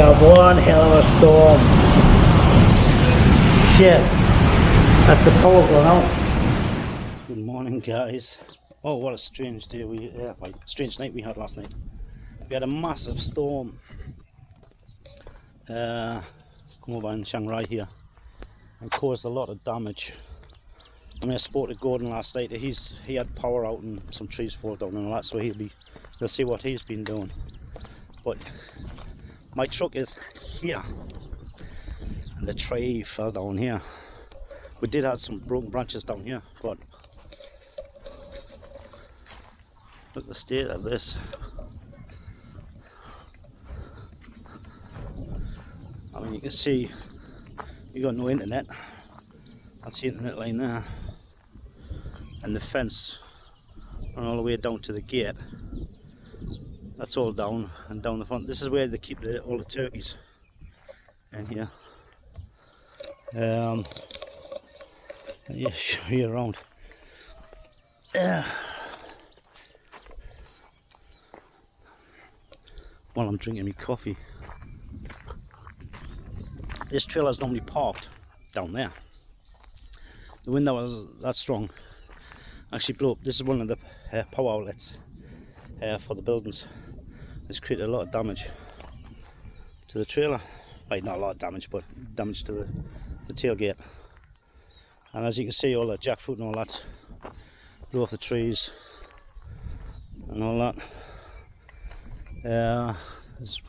got one hell of a storm. Shit. That's the power going out. Good morning, guys. Oh, what a strange day strange night we had last night. We had a massive storm come over in Shanghai here and caused a lot of damage. I mean, I spoke to Gordon last night. He had power out and some trees fall down and all that, so we'll see what he's been doing. But my truck is here and the tree fell down here. We did have some broken branches down here, but look at the state of this. I mean, you can see we got no internet. That's the internet line there, and the fence run all the way down to the gate. That's all down and down the front. This is where they keep all the turkeys in here. Yeah, show you around. While I'm drinking my coffee. This trailer's normally parked down there. The wind that was that strong actually blew up. This is one of the power outlets for the buildings. It's created a lot of damage to the trailer. Well, not a lot of damage, but damage to the tailgate. And as you can see, all the jackfruit and all that blew off the trees and all that. There's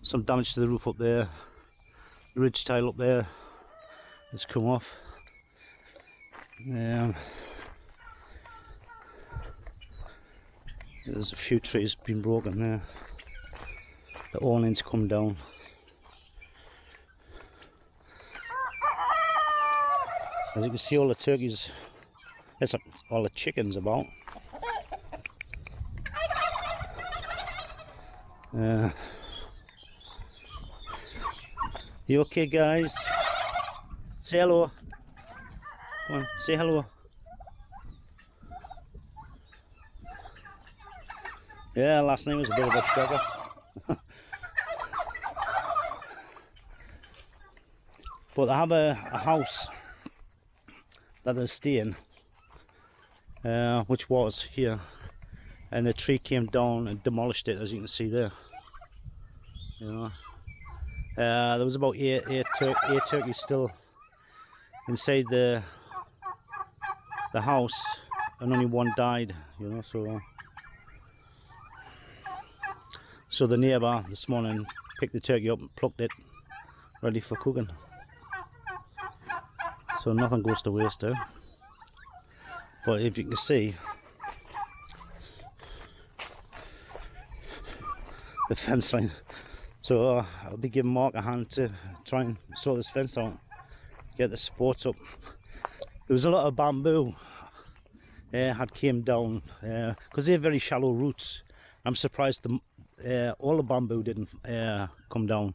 some damage to the roof up there. The ridge tile up there has come off. There's a few trees been broken there. The awnings come down. As you can see, all the turkeys, that's all the chickens about. You okay, guys? Say hello. Come on, say hello. Yeah, last night was a bit of a shocker. But I have a house that they're staying, which was here, and the tree came down and demolished it, as you can see there. You know, there was about eight turkeys still inside the house, and only one died. You know, so the neighbour this morning picked the turkey up and plucked it, ready for cooking. So nothing goes to waste there. But if you can see, the fence line. So I'll be giving Mark a hand to try and sort this fence out, get the supports up. There was a lot of bamboo had came down because they have very shallow roots. I'm surprised all the bamboo didn't come down.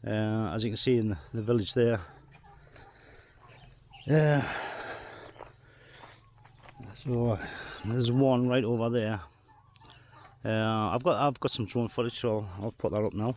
As you can see in the village there. So there's one right over there. I've got some drone footage, so I'll put that up now.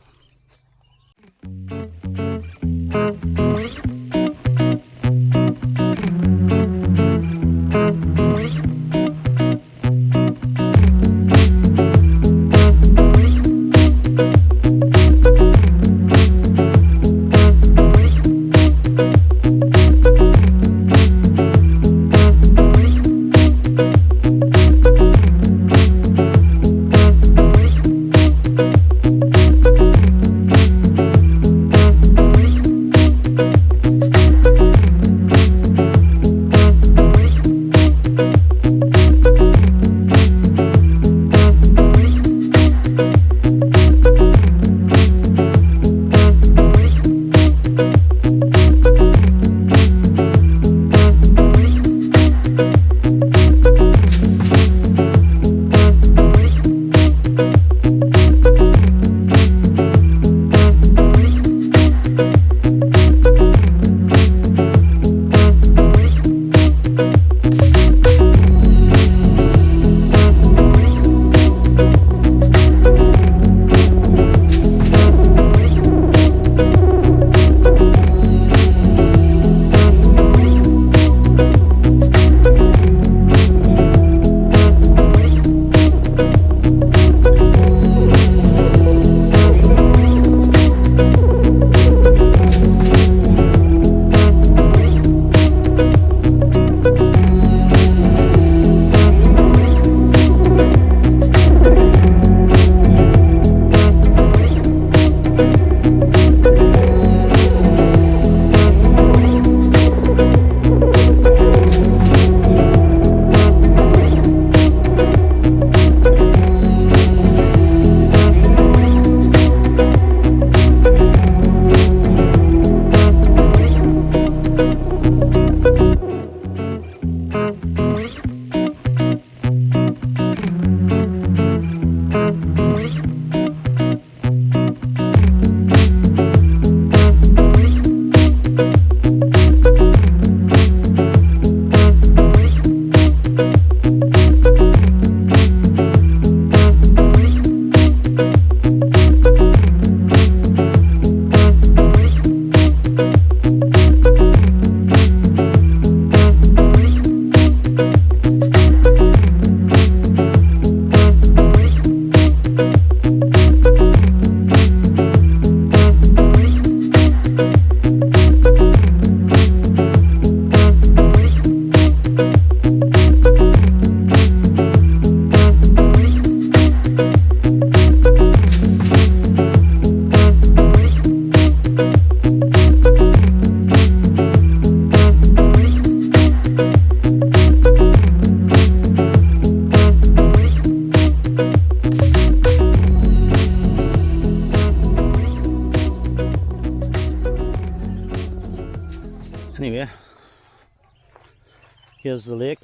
Here's the lake,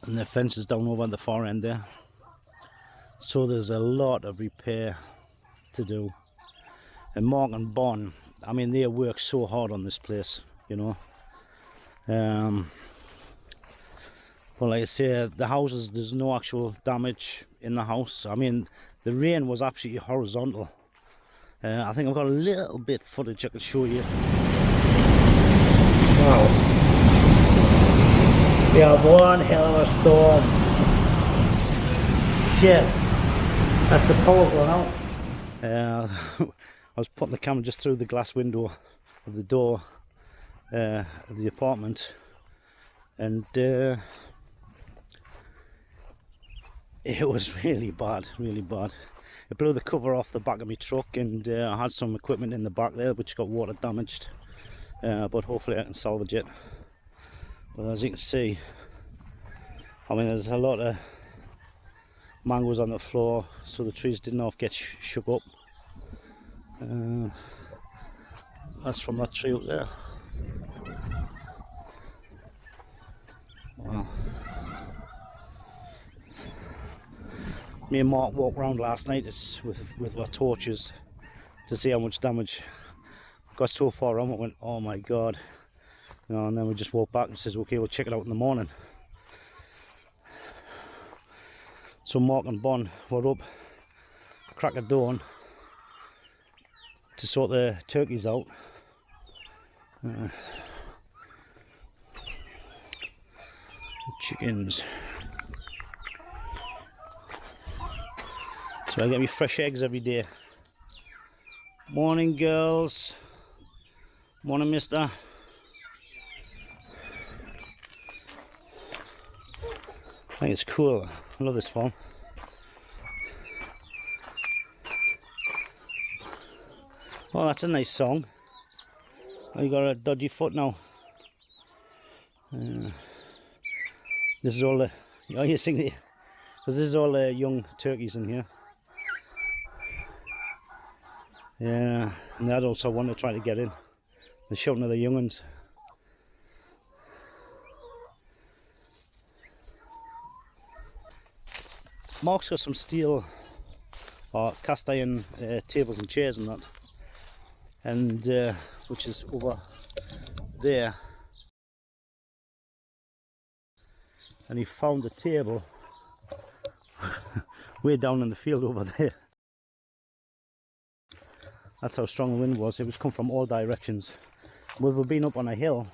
and the fence is down over at the far end there, so there's a lot of repair to do. And Mark and Bon, I mean, they work so hard on this place, you know. Well, like I say, the houses, there's no actual damage in the house. I mean, the rain was absolutely horizontal. I think I've got a little bit footage I can show you. Wow. We have one hell of a storm. Shit. That's the power going out. I was putting the camera just through the glass window of the door of the apartment, and it was really bad, really bad. It blew the cover off the back of my truck, and I had some equipment in the back there which got water damaged, but hopefully I can salvage it. But as you can see, I mean, there's a lot of mangoes on the floor, so the trees didn't half get shook up. That's from that tree up there. Wow. Me and Mark walked around last night with our torches to see how much damage. Got so far on, I went, oh my god. You know, and then we just walked back and says, okay, we'll check it out in the morning. So Mark and Bon were up crack of dawn to sort the turkeys out. Chickens. So I get me fresh eggs every day. Morning, girls. Morning, mister. I think it's cool. I love this farm. Oh, that's a nice song. Oh, you got a dodgy foot now. This is all the, oh, you sing the, because this is all the young turkeys in here. Yeah, and the adults are one to try to get in. They're shouting at the young ones. Mark's got some steel or cast iron tables and chairs and that, and which is over there. And he found a table way down in the field over there. That's how strong the wind was. It was come from all directions. With it being up on a hill,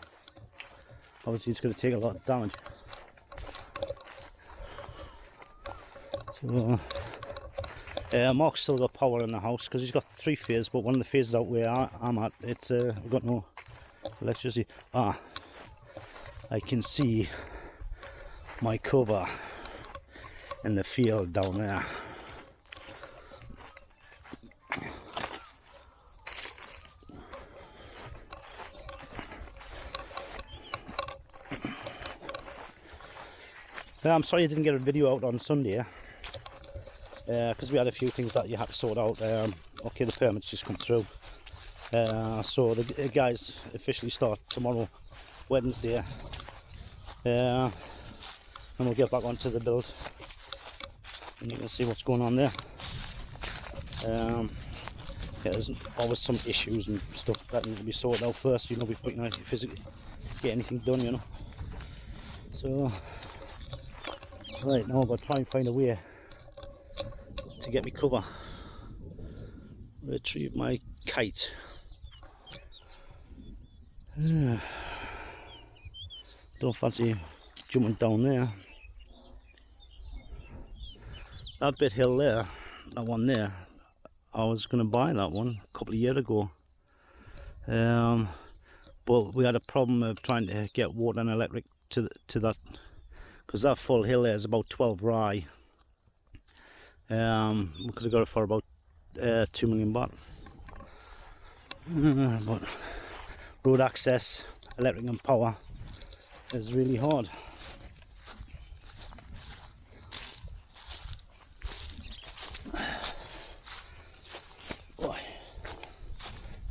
obviously it's going to take a lot of damage. So, Mark's still got power in the house because he's got 3 phases, but one of the phases out where I'm at, it's we've got no electricity. Ah, I can see my cover in the field down there. I'm sorry I didn't get a video out on Sunday, because we had a few things that you had to sort out. Okay, the permits just come through, so the guys officially start tomorrow, Wednesday, and we'll get back onto the build, and you can see what's going on there. Yeah, there's always some issues and stuff that need to be sorted out first, you know, before you can actually physically get anything done, you know. So right now I've got to try and find a way to get me cover. Retrieve my kite. Don't fancy jumping down there. That bit hill there, that one there, I was going to buy that one a couple of years ago, but we had a problem of trying to get water and electric to that, because that full hill there is about 12 rai. We could have got it for about 2 million baht. But road access, electric and power is really hard. Boy.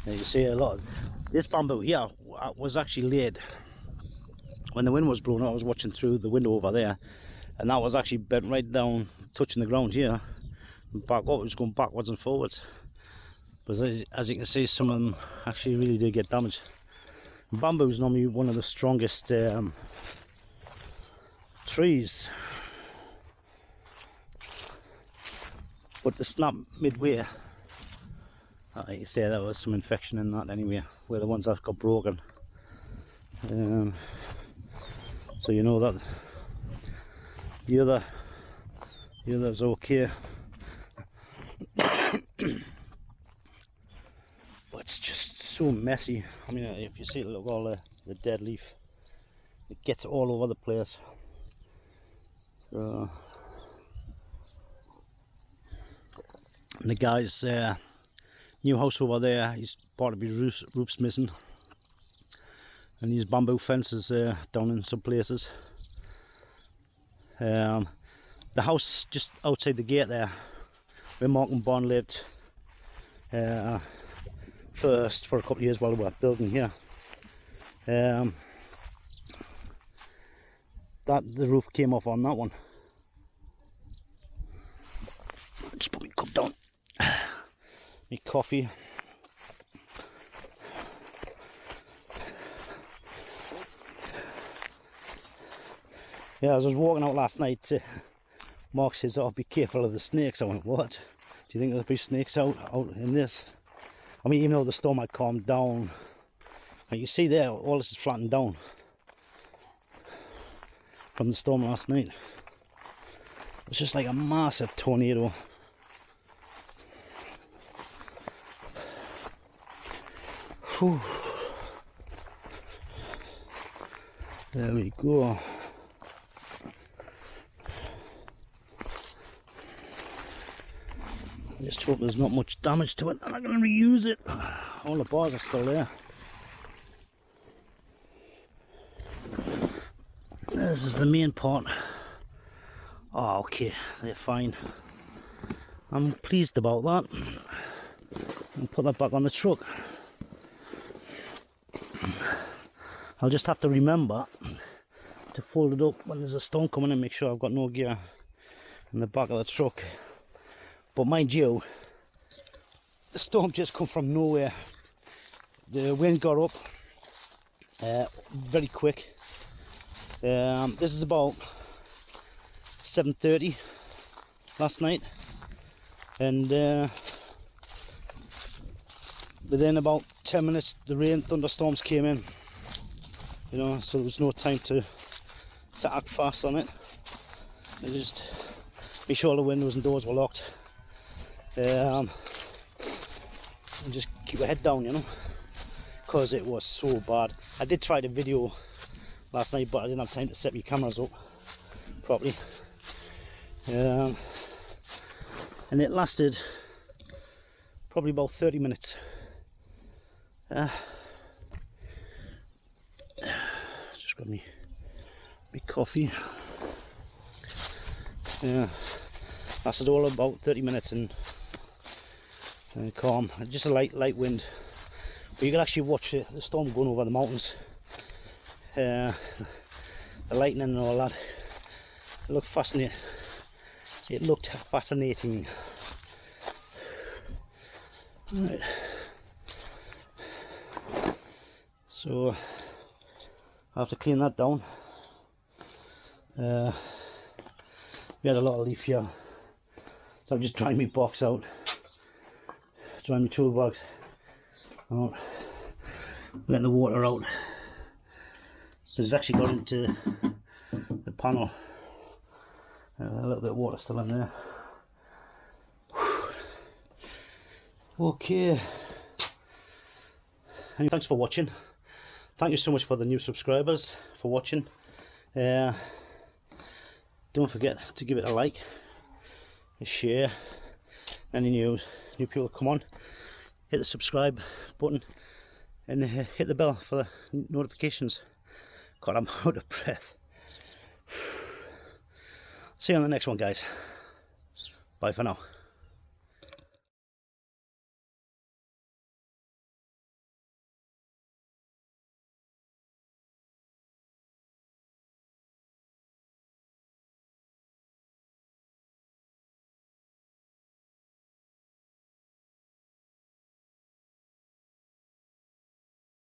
Now you see a lot of, This bamboo here was actually laid when the wind was blowing. I was watching through the window over there, and that was actually bent right down, touching the ground here, and back up. It was going backwards and forwards. But as you can see, some of them actually really did get damaged. Bamboo is normally one of the strongest trees, but the snap midway, you say there was some infection in that anyway, where the ones that got broken. So you know that the other's okay. But it's just so messy. I mean, if you see, look, all the dead leaf, it gets all over the place. So the guy's new house over there, he's part of his roof's missing, and these bamboo fences down in some places. The house just outside the gate there, where Mark and Bon lived first for a couple of years while we were building here. That the roof came off on that one. Just put my cup down. My coffee. Yeah, as I was walking out last night, Mark says, "Oh, be careful of the snakes." I went, "What? Do you think there'll be snakes out in this?" I mean, even though the storm had calmed down, like you see there, all this is flattened down from the storm last night. It was just like a massive tornado. Whew. There we go. I just hope there's not much damage to it. I'm not going to reuse it. All the bars are still there. This is the main part. Oh, okay, they're fine. I'm pleased about that. I'll put that back on the truck. I'll just have to remember to fold it up when there's a storm coming and make sure I've got no gear in the back of the truck. But mind you, the storm just come from nowhere. The wind got up very quick. This is about 7:30 last night, and within about 10 minutes the rain thunderstorms came in, you know, so there was no time to act fast on it. I just make sure the windows and doors were locked, and just keep your head down, you know, because it was so bad. I did try the video last night, but I didn't have time to set my cameras up properly, and it lasted probably about 30 minutes. Just got me coffee. Yeah, lasted all about 30 minutes and calm. Just a light wind, but you can actually watch the storm going over the mountains. The lightning and all that. It looked fascinating. It looked fascinating. Right. So I have to clean that down. We had a lot of leaf here, so I'm just drying my box out, drying my toolbox out, letting the water out. It's actually got into the panel. A little bit of water still in there. Okay. And thanks for watching. Thank you so much for the new subscribers for watching. Don't forget to give it a like, a share. Any new people come on, hit the subscribe button and hit the bell for the notifications. God, I'm out of breath. See you on the next one, guys. Bye for now.